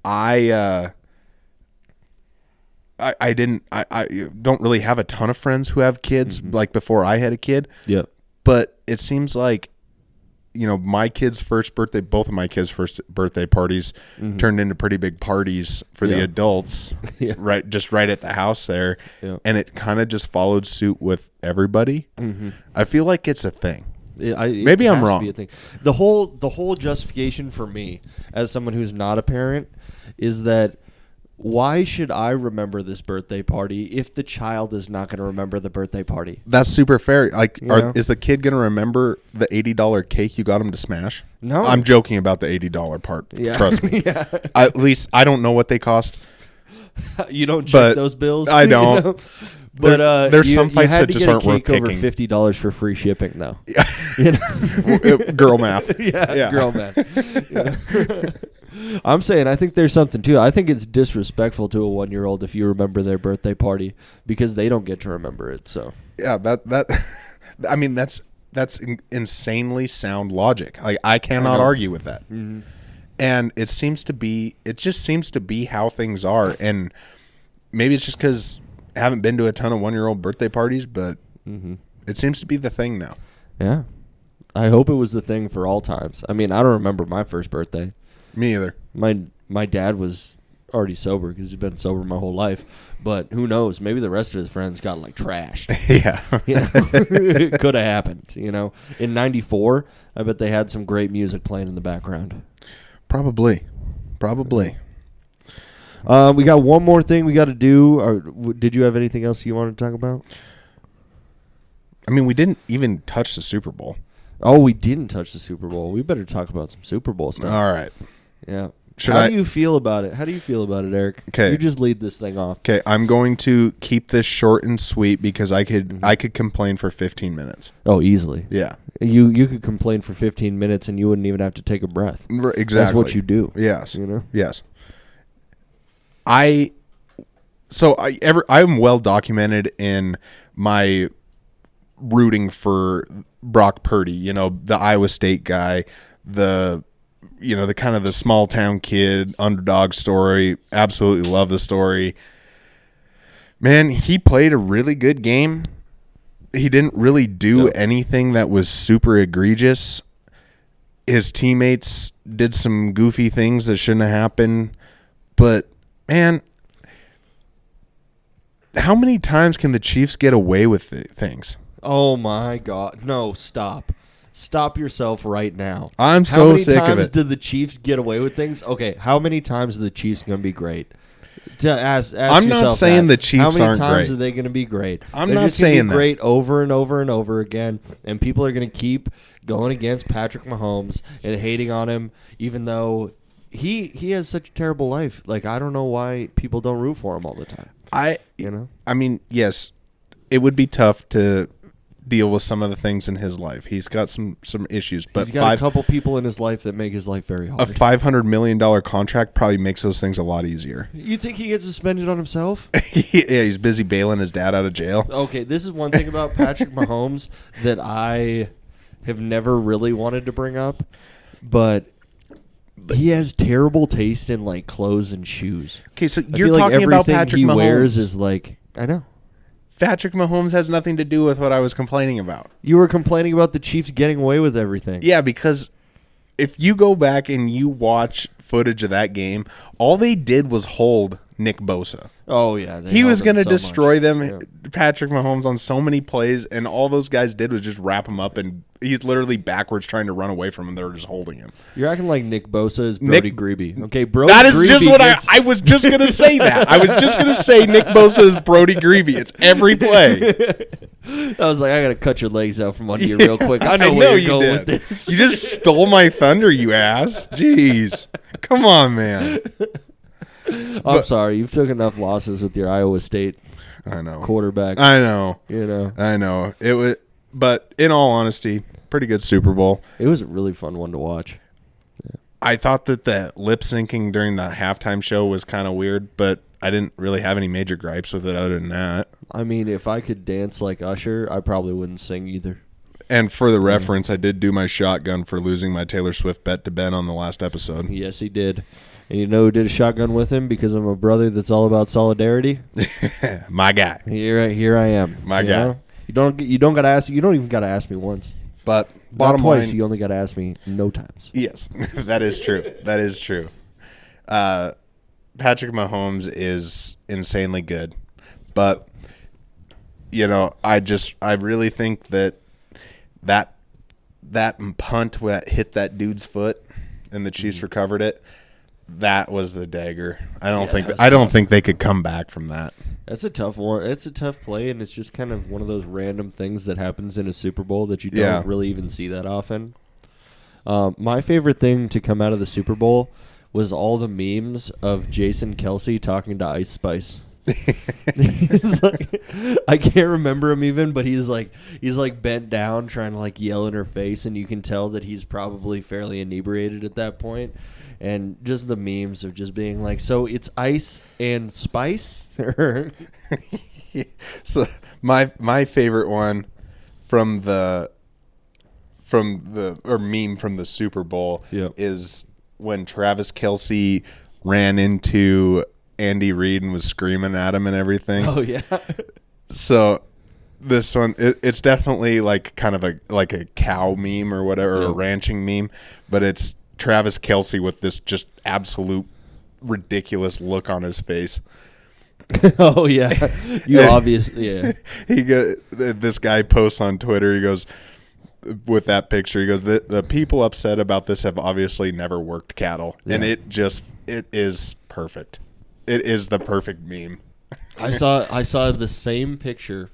I don't really have a ton of friends who have kids like before I had a kid. Yep. But it seems like, my kid's first birthday, both of my kids' first birthday parties turned into pretty big parties for the adults, right at the house there. Yeah. And it kind of just followed suit with everybody. I feel like it's a thing. Maybe I'm wrong. The whole justification for me as someone who's not a parent is that why should I remember this birthday party if the child is not going to remember the birthday party? That's super fair. Like, know? is the kid going to remember the $80 cake you got him to smash? No. I'm joking about the $80 part. Yeah. Trust me. Yeah. At least I don't know what they cost. You don't check But those bills. I don't. But there's some fights that just aren't worth over picking. $50 for free shipping, though. Girl math. Yeah, girl math. Yeah. I'm saying I think there's something to it. I think it's disrespectful to a 1-year-old if you remember their birthday party because they don't get to remember it. So Yeah, that I mean that's insanely sound logic. Like I cannot argue with that. Mm-hmm. And it just seems to be how things are. And maybe it's just because I haven't been to a ton of 1-year-old birthday parties, but it seems to be the thing now. Yeah. I hope it was the thing for all times. I mean, I don't remember my first birthday. Me either. My dad was already sober because he's been sober my whole life. But who knows? Maybe the rest of his friends got like trashed. Yeah. It could have happened. In '94, I bet they had some great music playing in the background. Probably. We got one more thing we got to do. Or did you have anything else you wanted to talk about? I mean, we didn't even touch the Super Bowl. Oh, we didn't touch the Super Bowl. We better talk about some Super Bowl stuff. All right. Yeah. How do you feel about it? Eric? Okay. You just lead this thing off. Okay, I'm going to keep this short and sweet because I could complain for 15 minutes. Oh, easily. Yeah. You could complain for 15 minutes and you wouldn't even have to take a breath. Exactly. That's what you do. Yes. Yes. I'm well documented in my rooting for Brock Purdy, the Iowa State guy, the kind of the small town kid, underdog story. Absolutely love the story. Man, he played a really good game. He didn't really do anything that was super egregious. His teammates did some goofy things that shouldn't have happened. But, man, how many times can the Chiefs get away with things? Oh, my God. No, stop. Stop yourself right now. I'm so sick of it. How many times did the Chiefs get away with things? Okay, how many times are the Chiefs going to be great? I'm not saying the Chiefs aren't great. How many times are they going to be great? I'm They're not just gonna saying be that. great over and over and over again, and people are going to keep going against Patrick Mahomes and hating on him, even though he has such a terrible life. Like, I don't know why people don't root for him all the time. I mean, yes, it would be tough to deal with some of the things in his life. He's got some issues, but he's got a couple people in his life that make his life very hard. A $500 million contract probably makes those things a lot easier. You think he gets suspended on himself? Yeah, he's busy bailing his dad out of jail. Okay, this is one thing about Patrick Mahomes that I have never really wanted to bring up, but he has terrible taste in like clothes and shoes. Okay, so you're talking about Patrick he Mahomes. Wears is like, I know. Patrick Mahomes has nothing to do with what I was complaining about. You were complaining about the Chiefs getting away with everything. Yeah, because if you go back and you watch footage of that game, all they did was hold Nick Bosa. Oh yeah, He was going to destroy them, Yeah. Patrick Mahomes, on so many plays, and all those guys did was just wrap him up, and he's literally backwards trying to run away from him. They were just holding him. You're acting like Nick Bosa is Brody Greavy. Okay, Brody. That is Greavy just what gets- I was just going to say. That I was just going to say Nick Bosa is Brody Greavy. It's every play. I was like, I gotta cut your legs out from under you real quick. I know where you're going with this. You just stole my thunder, you ass. Jeez, come on, man. I'm sorry, you've took enough losses with your Iowa State I know. quarterback. I know. You know, I know. It was, but in all honesty, pretty good Super Bowl. it was a really fun one to watch. I thought that the lip syncing during the halftime show was kind of weird, but I didn't really have any major gripes with it other than that. I mean, if I could dance like Usher, I probably wouldn't sing either. And for the reference, I did do my shotgun for losing my Taylor Swift bet to Ben on the last episode. Yes, he did. And you know who did a shotgun with him because I'm a brother that's all about solidarity? My guy. Here I am. My you guy. know? You don't gotta ask. You don't even gotta ask me once. But Not bottom twice. line, You only gotta ask me no times. yes, that is true. That is true. Patrick Mahomes is insanely good, but you know, I really think that punt that hit that dude's foot and the Chiefs recovered it. That was the dagger. I don't think they could come back from that. That's a tough one. It's a tough play, and it's just kind of one of those random things that happens in a Super Bowl that you don't really even see that often. My favorite thing to come out of the Super Bowl was all the memes of Jason Kelsey talking to Ice Spice. He's like, I can't remember him even, but he's like bent down trying to like yell in her face, and you can tell that he's probably fairly inebriated at that point. And just the memes of just being like, so it's Ice and Spice? So my favorite one from the meme from the Super Bowl is when Travis Kelce ran into Andy Reid and was screaming at him and everything. Oh yeah. So this one, it's definitely like kind of a cow meme or whatever, or a ranching meme, but it's Travis Kelce with this just absolute ridiculous look on his face. Oh yeah. Obviously This guy posts on Twitter. He goes with that picture. He goes, the people upset about this have obviously never worked cattle, and it is perfect. It is the perfect meme. I saw the same picture,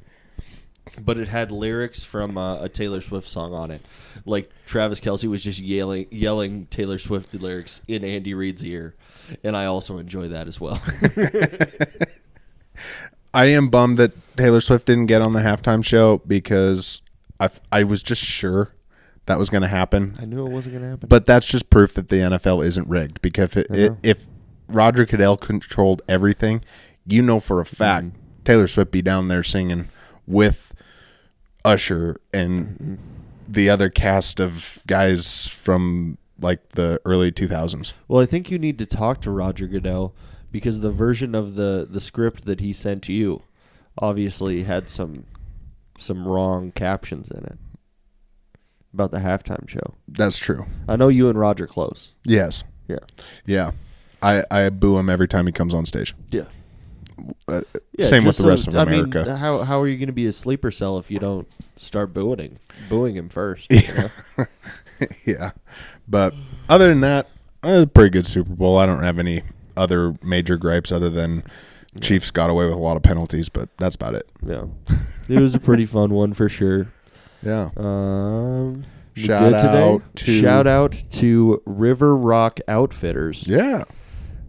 but it had lyrics from a Taylor Swift song on it. Like Travis Kelce was just yelling Taylor Swift lyrics in Andy Reid's ear, and I also enjoy that as well. I am bummed that Taylor Swift didn't get on the halftime show because I was just sure that was going to happen. I knew it wasn't going to happen. But that's just proof that the NFL isn't rigged, because if Roger Goodell controlled everything, you know for a fact Taylor Swift be down there singing with Usher and the other cast of guys from like the early 2000s. Well, I think you need to talk to Roger Goodell, because the version of the script that he sent to you obviously had some wrong captions in it about the halftime show. That's true. I know you and Roger close. Yes. Yeah. Yeah. I boo him every time he comes on stage. Yeah. Same with the rest of America. I mean, how are you going to be a sleeper cell if you don't start booing him first? Yeah. Yeah. But other than that, it was a pretty good Super Bowl. I don't have any other major gripes other than Chiefs got away with a lot of penalties, but that's about it. Yeah. It was a pretty fun one for sure. Yeah. Shout out to River Rock Outfitters. Yeah.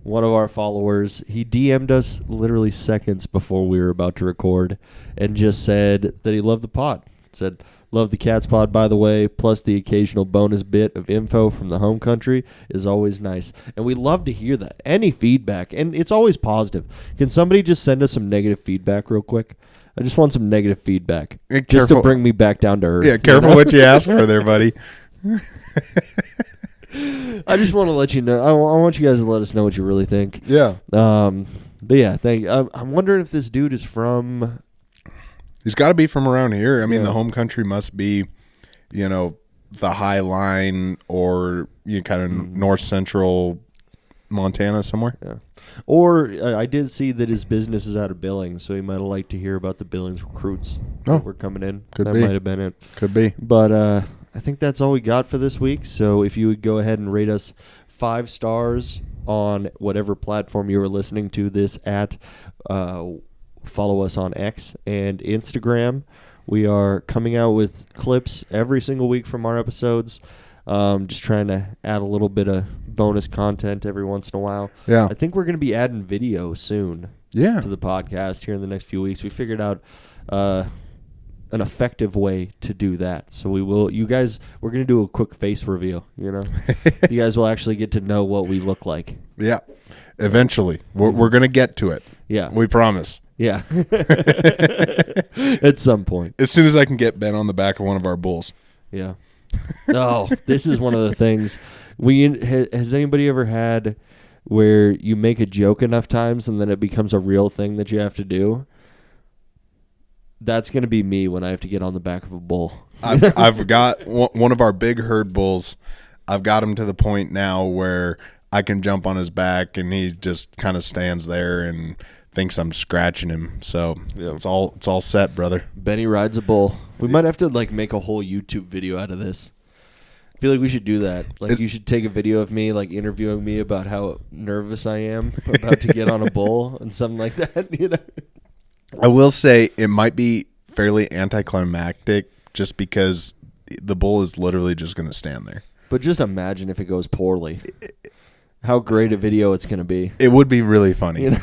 One of our followers, he DM'd us literally seconds before we were about to record and just said that he loved the pod. Said, love the Cats pod, by the way, plus the occasional bonus bit of info from the home country is always nice. And we love to hear that. Any feedback, and it's always positive. Can somebody just send us some negative feedback real quick? I just want some negative feedback, just to bring me back down to earth. Yeah, careful what you ask for there, buddy. I just want to let you know. I want you guys to let us know what you really think. Yeah. But yeah, I'm wondering if this dude is from. He's got to be from around here. I mean, the home country must be, the High Line or kind of north central Montana somewhere. Yeah. Or I did see that his business is out of Billings, so he might have liked to hear about the Billings recruits that were coming in. Could that be. might have been it. Could be. But I think that's all we got for this week. So if you would go ahead and rate us 5 stars on whatever platform you were listening to this at, follow us on X and Instagram. We are coming out with clips every single week from our episodes. Just trying to add a little bit of bonus content every once in a while. Yeah. I think we're going to be adding video soon Yeah. to the podcast here in the next few weeks. We figured out an effective way to do that. So we will, you guys, we're going to do a quick face reveal, you know. You guys will actually get to know what we look like. Yeah. Eventually. We're going to get to it. Yeah. We promise. Yeah. At some point. As soon as I can get Ben on the back of one of our bulls. Yeah. Oh, this is one of the things. Has anybody ever had where you make a joke enough times and then it becomes a real thing that you have to do? That's going to be me when I have to get on the back of a bull. I've got one of our big herd bulls. I've got him to the point now where I can jump on his back and he just kind of stands there and thinks I'm scratching him. So it's all set, brother. Benny rides a bull. We might have to make a whole YouTube video out of this. I feel like we should do that. You should take a video of me interviewing me about how nervous I am about to get on a bull and something like that. You know. I will say it might be fairly anticlimactic just because the bull is literally just going to stand there. But just imagine if it goes poorly. How great a video it's going to be. It would be really funny. You know?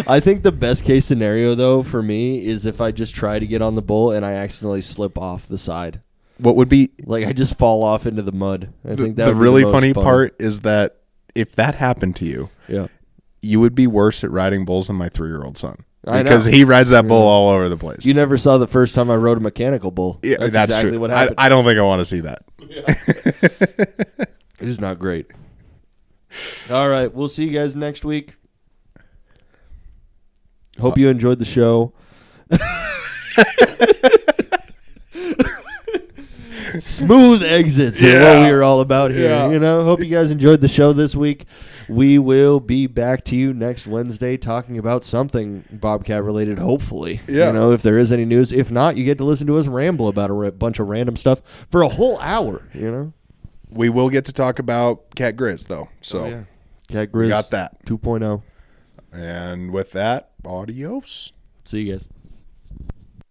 I think the best case scenario, though, for me is if I just try to get on the bull and I accidentally slip off the side. What would be I just fall off into the mud. I think that the would really be the most funny fun. part is that if that happened to you, Yeah. you would be worse at riding bulls than my 3-year-old son. I know. Because he rides that bull all over the place. You never saw the first time I rode a mechanical bull. Yeah, That's exactly true. what happened. I don't think I want to see that. It is not great. All right. We'll see you guys next week. Hope you enjoyed the show. Smooth exits are what we are all about here. Yeah. You know, hope you guys enjoyed the show this week. We will be back to you next Wednesday talking about something Bobcat related, hopefully. Yeah. You know, if there is any news. If not, you get to listen to us ramble about a bunch of random stuff for a whole hour, you know? We will get to talk about Cat Grizz, though. So Cat Grizz got that. 2.0. And with that, adios. See you guys.